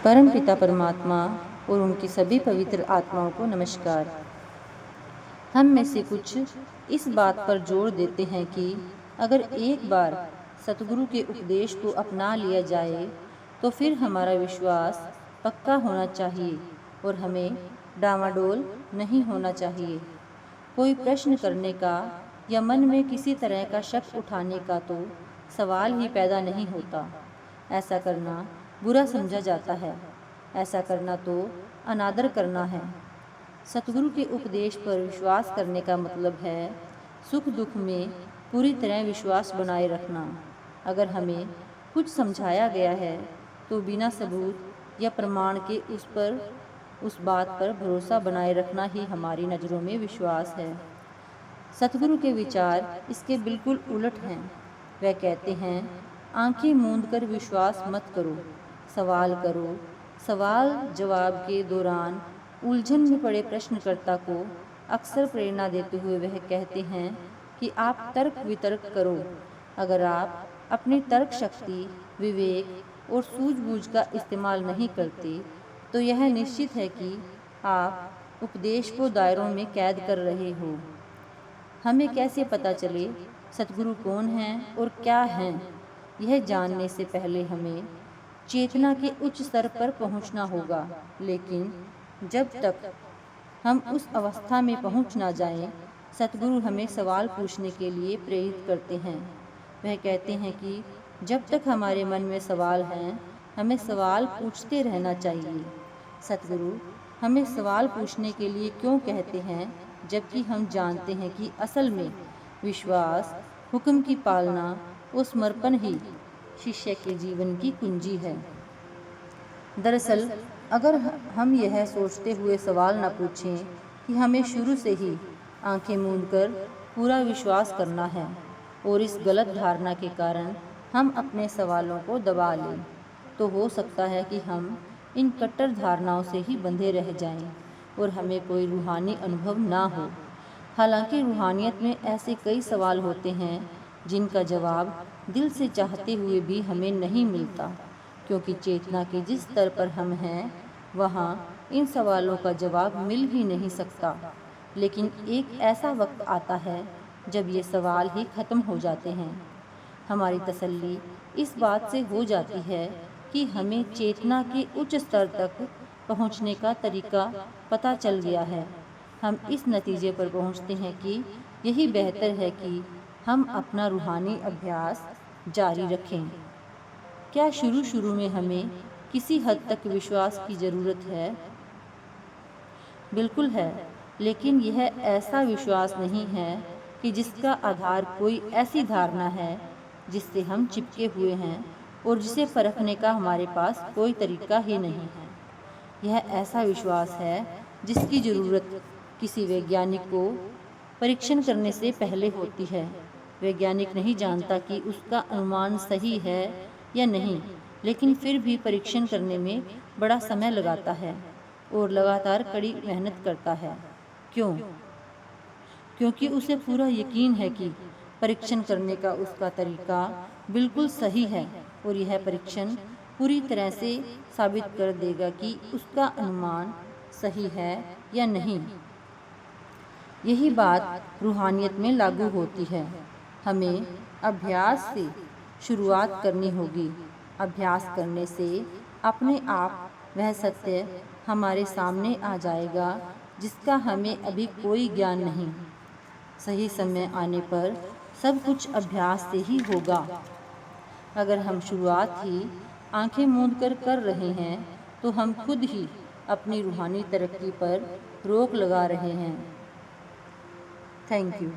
परम पिता परमात्मा और उनकी सभी पवित्र आत्माओं को नमस्कार। हम में से कुछ इस बात पर जोर देते हैं कि अगर एक बार सतगुरु के उपदेश को अपना लिया जाए तो फिर हमारा विश्वास पक्का होना चाहिए और हमें डामाडोल नहीं होना चाहिए। कोई प्रश्न करने का या मन में किसी तरह का शक उठाने का तो सवाल ही पैदा नहीं होता। ऐसा करना बुरा समझा जाता है, ऐसा करना तो अनादर करना है। सतगुरु के उपदेश पर विश्वास करने का मतलब है सुख दुख में पूरी तरह विश्वास बनाए रखना। अगर हमें कुछ समझाया गया है तो बिना सबूत या प्रमाण के उस बात पर भरोसा बनाए रखना ही हमारी नज़रों में विश्वास है। सतगुरु के विचार इसके बिल्कुल उलट हैं। वह कहते हैं, आंखें मूंद कर विश्वास मत करो, सवाल करो। सवाल जवाब के दौरान उलझन में पड़े प्रश्नकर्ता को अक्सर प्रेरणा देते हुए वह कहते हैं कि आप तर्क वितर्क करो। अगर आप अपनी तर्क शक्ति, विवेक और सूझबूझ का इस्तेमाल नहीं करते तो यह निश्चित है कि आप उपदेश को दायरों में कैद कर रहे हो। हमें कैसे पता चले सतगुरु कौन हैं और क्या हैं? यह जानने से पहले हमें चेतना के उच्च स्तर पर पहुंचना होगा। लेकिन जब तक हम उस अवस्था में पहुंच ना जाएं, सतगुरु हमें सवाल पूछने के लिए प्रेरित करते हैं। वह कहते हैं कि जब तक हमारे मन में सवाल हैं, हमें सवाल पूछते रहना चाहिए। सतगुरु हमें सवाल पूछने के लिए क्यों कहते हैं, जबकि हम जानते हैं कि असल में विश्वास, हुक्म की पालना और समर्पण ही शिष्य के जीवन की कुंजी है। दरअसल अगर हम यह सोचते हुए सवाल न पूछें कि हमें शुरू से ही आंखें मूंदकर पूरा विश्वास करना है और इस गलत धारणा के कारण हम अपने सवालों को दबा लें, तो हो सकता है कि हम इन कट्टर धारणाओं से ही बंधे रह जाएं और हमें कोई रूहानी अनुभव ना हो। हालांकि रूहानियत में ऐसे कई सवाल होते हैं जिनका जवाब दिल से चाहते हुए भी हमें नहीं मिलता, क्योंकि चेतना के जिस स्तर पर हम हैं वहाँ इन सवालों का जवाब मिल ही नहीं सकता। लेकिन एक ऐसा वक्त आता है जब ये सवाल ही ख़त्म हो जाते हैं। हमारी तसल्ली इस बात से हो जाती है कि हमें चेतना के उच्च स्तर तक पहुँचने का तरीका पता चल गया है। हम इस नतीजे पर पहुँचते हैं कि यही बेहतर है कि हम अपना रूहानी अभ्यास जारी रखें। क्या शुरू में हमें किसी हद तक विश्वास की ज़रूरत है? बिल्कुल है, लेकिन यह ऐसा विश्वास नहीं है कि जिसका आधार कोई ऐसी धारणा है जिससे हम चिपके हुए हैं और जिसे परखने का हमारे पास कोई तरीका ही नहीं है। यह ऐसा विश्वास है जिसकी ज़रूरत किसी वैज्ञानिक को परीक्षण करने से पहले होती है। वैज्ञानिक नहीं जानता कि उसका अनुमान सही है या नहीं, लेकिन फिर भी परीक्षण करने में बड़ा समय लगाता है और लगातार कड़ी मेहनत करता है। क्यों? क्योंकि उसे पूरा यकीन है कि परीक्षण करने का उसका तरीका बिल्कुल सही है और यह परीक्षण पूरी तरह से साबित कर देगा कि उसका अनुमान सही है या नहीं। यही बात रूहानियत में लागू होती है। हमें अभ्यास से शुरुआत करनी होगी। अभ्यास करने से अपने आप वह सत्य हमारे सामने आ जाएगा जिसका हमें अभी कोई ज्ञान नहीं। सही समय आने पर सब कुछ अभ्यास से ही होगा। अगर हम शुरुआत ही आंखें मूंद कर रहे हैं तो हम खुद ही अपनी रूहानी तरक्की पर रोक लगा रहे हैं। Thank you.